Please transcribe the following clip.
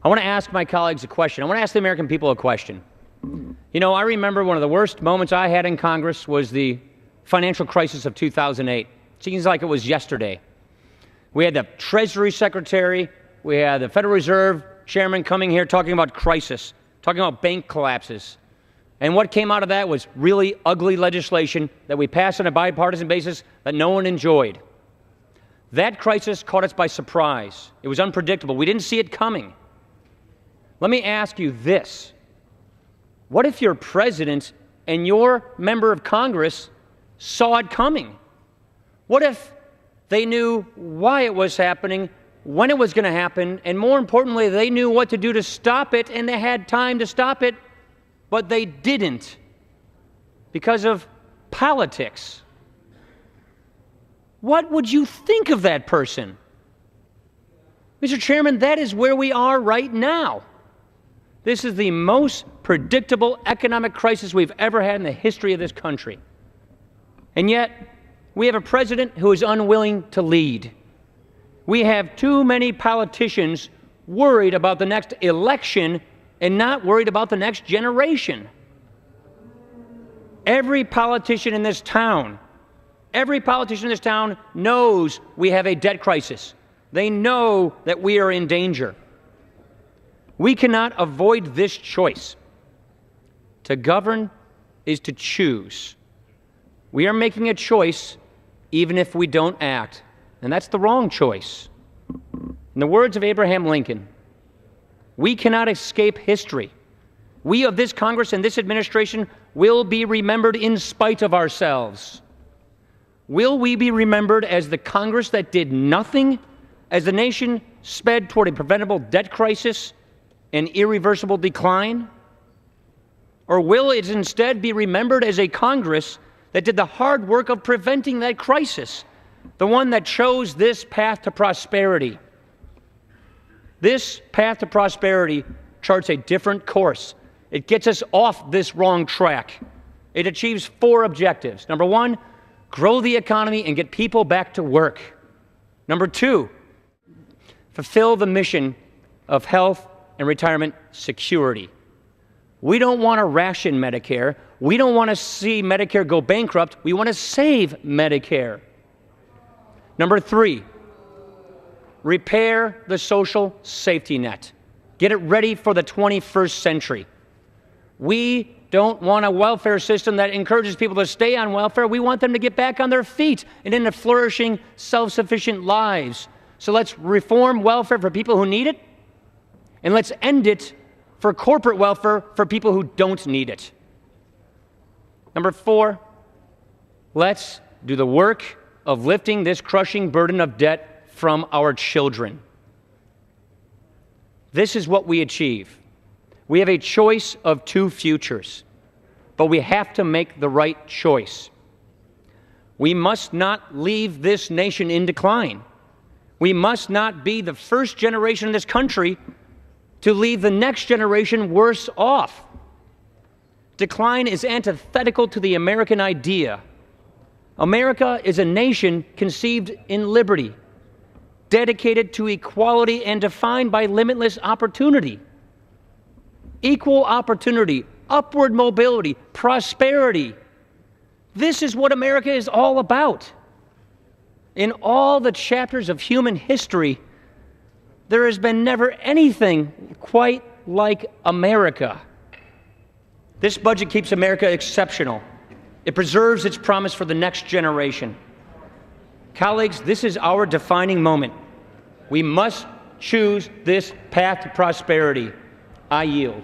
I want to ask my colleagues a question. I want to ask the American people a question. You know, I remember one of the worst moments I had in Congress was the financial crisis of 2008. It seems like it was yesterday. We had the Treasury Secretary, we had the Federal Reserve Chairman coming here talking about crisis, talking about bank collapses. And what came out of that was really ugly legislation that we passed on a bipartisan basis that no one enjoyed. That crisis caught us by surprise. It was unpredictable. We didn't see it coming. Let me ask you this. What if your president and your member of Congress saw it coming? What if they knew why it was happening, when it was going to happen, and more importantly, they knew what to do to stop it, and they had time to stop it, but they didn't because of politics? What would you think of that person? Mr. Chairman, that is where we are right now. This is the most predictable economic crisis we've ever had in the history of this country. And yet, we have a president who is unwilling to lead. We have too many politicians worried about the next election and not worried about the next generation. Every politician in this town knows we have a debt crisis. They know that we are in danger. We cannot avoid this choice. To govern is to choose. We are making a choice even if we don't act, and that's the wrong choice. In the words of Abraham Lincoln, we cannot escape history. We of this Congress and this administration will be remembered in spite of ourselves. Will we be remembered as the Congress that did nothing as the nation sped toward a preventable debt crisis and irreversible decline? Or will it instead be remembered as a Congress that did the hard work of preventing that crisis, the one that chose this path to prosperity? This path to prosperity charts a different course. It gets us off this wrong track. It achieves 4 objectives. Number 1, grow the economy and get people back to work. Number 2, fulfill the mission of health and retirement security. We don't want to ration Medicare. We don't want to see Medicare go bankrupt. We want to save Medicare. Number 3, repair the social safety net. Get it ready for the 21st century. We don't want a welfare system that encourages people to stay on welfare. We want them to get back on their feet and into flourishing, self-sufficient lives. So let's reform welfare for people who need it, and let's end it for corporate welfare for people who don't need it. Number 4, let's do the work of lifting this crushing burden of debt from our children. This is what we achieve. We have a choice of 2 futures, but we have to make the right choice. We must not leave this nation in decline. We must not be the first generation in this country to leave the next generation worse off. Decline is antithetical to the American idea. America is a nation conceived in liberty, dedicated to equality and defined by limitless opportunity. Equal opportunity, upward mobility, prosperity. This is what America is all about. In all the chapters of human history, there has been never anything quite like America. This budget keeps America exceptional. It preserves its promise for the next generation. Colleagues, this is our defining moment. We must choose this path to prosperity. I yield.